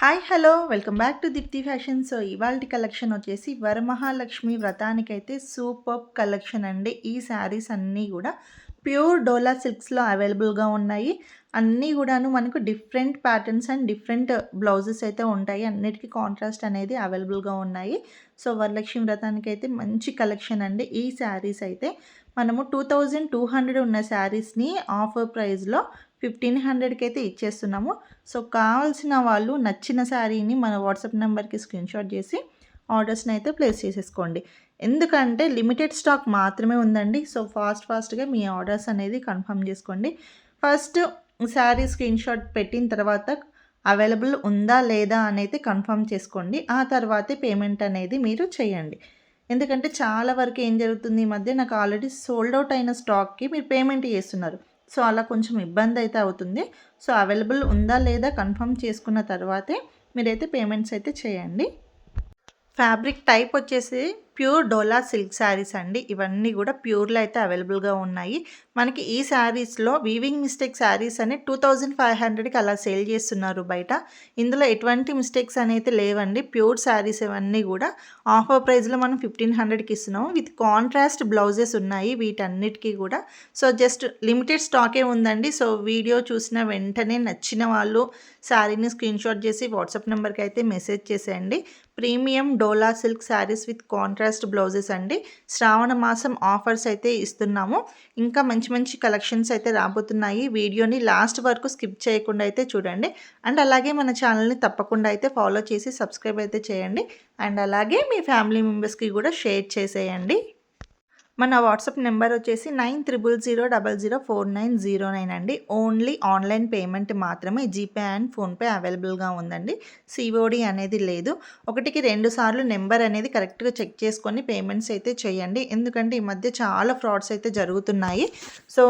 Hi hello welcome back to Deepthi fashion. So ఇవాల్టి collection వచ్చేసి Varamahalakshmi వ్రతానికైతే super collection అండి. ఈ శారీస్ అన్నీ కూడా ప్యూర్ డోలా సిల్క్స్లో అవైలబుల్గా ఉన్నాయి. అన్నీ కూడాను మనకు different patterns and different blouses అయితే ఉంటాయి. అన్నిటికీ కాంట్రాస్ట్ అనేది అవైలబుల్గా ఉన్నాయి. సో వరలక్ష్మి వ్రతానికి అయితే మంచి కలెక్షన్ అండి. ఈ శారీస్ అయితే మనము 2200 ఉన్న శారీస్ని ఆఫర్ ప్రైస్లో 1500కి అయితే ఇచ్చేస్తున్నాము. సో కావాల్సిన వాళ్ళు నచ్చిన శారీని మన వాట్సాప్ నెంబర్కి స్క్రీన్షాట్ చేసి ఆర్డర్స్ని అయితే ప్లేస్ చేసేసుకోండి. ఎందుకంటే లిమిటెడ్ స్టాక్ మాత్రమే ఉందండి. సో ఫాస్ట్గా మీ ఆర్డర్స్ అనేది కన్ఫర్మ్ చేసుకోండి. ఫస్ట్ శారీ స్క్రీన్షాట్ పెట్టిన తర్వాత అవైలబుల్ ఉందా లేదా అనేది కన్ఫర్మ్ చేసుకోండి. ఆ తర్వాతే పేమెంట్ అనేది మీరు చేయండి. ఎందుకంటే చాలా వరకు ఏం జరుగుతుంది, ఈ మధ్య నాకు ఆల్రెడీ సోల్డ్ అవుట్ అయిన స్టాక్కి మీరు పేమెంట్ చేస్తున్నారు. సో అలా కొంచెం ఇబ్బంది అయితే అవుతుంది. సో అవైలబుల్ ఉందా లేదా కన్ఫర్మ్ చేసుకున్న తర్వాతే మీరైతే పేమెంట్స్ అయితే చేయండి. ఫ్యాబ్రిక్ టైప్ వచ్చేసి ప్యూర్ డోలా సిల్క్ శారీస్ అండి. ఇవన్నీ కూడా ప్యూర్లో అయితే అవైలబుల్గా ఉన్నాయి. మనకి ఈ శారీస్లో వీవింగ్ మిస్టేక్ శారీస్ అని 2500కి అలా సేల్ చేస్తున్నారు బయట. ఇందులో ఎటువంటి మిస్టేక్స్ అనేది లేవండి. ప్యూర్ శారీస్ ఇవన్నీ కూడా ఆఫర్ ప్రైస్లో మనం 1500కి ఇస్తున్నాము. విత్ కాంట్రాస్ట్ బ్లౌజెస్ ఉన్నాయి వీటన్నిటికీ కూడా. సో జస్ట్ లిమిటెడ్ స్టాకే ఉందండి. సో వీడియో చూసిన వెంటనే నచ్చిన వాళ్ళు శారీని స్క్రీన్షాట్ చేసి వాట్సాప్ నెంబర్కి అయితే మెసేజ్ చేసేయండి. Premium dola silk saris with contrast blouses అండి. శ్రావణ మాసం ఆఫర్స్ అయితే ఇస్తున్నాము. ఇంకా మంచి మంచి కలెక్షన్స్ అయితే రాబోతున్నాయి. వీడియోని లాస్ట్ వరకు స్కిప్ చేయకుండా అయితే చూడండి. అండ్ అలాగే మన ఛానల్ని తప్పకుండా అయితే ఫాలో చేసి సబ్స్క్రైబ్ అయితే చేయండి. అండ్ అలాగే మీ ఫ్యామిలీ మెంబర్స్కి కూడా షేర్ చేసేయండి. మన వాట్సాప్ నెంబర్ వచ్చేసి 9000004909 అండి. ఓన్లీ ఆన్లైన్ పేమెంట్ మాత్రమే. జీపే అండ్ ఫోన్పే అవైలబుల్గా ఉందండి. సిఓడి అనేది లేదు. 1కి 2 సార్లు నెంబర్ అనేది కరెక్ట్గా చెక్ చేసుకొని పేమెంట్స్ అయితే చేయండి. ఎందుకంటే ఈ మధ్య చాలా ఫ్రాడ్స్ అయితే జరుగుతున్నాయి. సో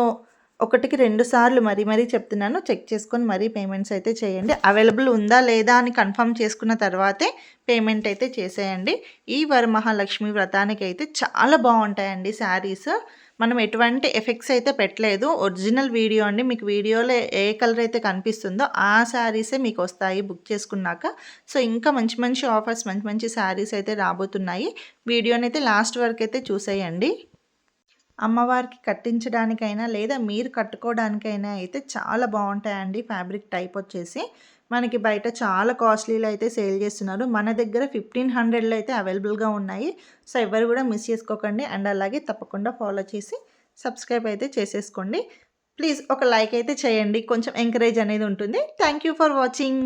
1కి 2 సార్లు మరీ చెప్తున్నాను, చెక్ చేసుకొని మరీ పేమెంట్స్ అయితే చేయండి. అవైలబుల్ ఉందా లేదా అని కన్ఫర్మ్ చేసుకున్న తర్వాతే పేమెంట్ అయితే చేసేయండి. ఈ వరమహాలక్ష్మి వ్రతానికి అయితే చాలా బాగుంటాయండి శారీస్. మనం ఎటువంటి ఎఫెక్ట్స్ అయితే పెట్టలేదు. ఒరిజినల్ వీడియో అండి. మీకు వీడియోలో ఏ కలర్ అయితే కనిపిస్తుందో ఆ శారీసే మీకు వస్తాయి బుక్ చేసుకున్నాక. సో ఇంకా మంచి మంచి ఆఫర్స్, మంచి మంచి శారీస్ అయితే రాబోతున్నాయి. వీడియోని అయితే లాస్ట్ వరకు అయితే చూసేయండి. అమ్మవారికి కట్టించడానికైనా లేదా మీరు కట్టుకోవడానికైనా అయితే చాలా బాగుంటాయండి. ఫ్యాబ్రిక్ టైప్ వచ్చేసి మనకి బయట చాలా కాస్ట్లీలో అయితే సేల్ చేస్తున్నారు. మన దగ్గర 1500లో అయితే అవైలబుల్గా ఉన్నాయి. సో ఎవరు కూడా మిస్ చేసుకోకండి. అండ్ అలాగే తప్పకుండా ఫాలో చేసి సబ్స్క్రైబ్ అయితే చేసేసుకోండి. ప్లీజ్ ఒక లైక్ అయితే చేయండి. కొంచెం ఎంకరేజ్ అనేది ఉంటుంది. Thank you for watching.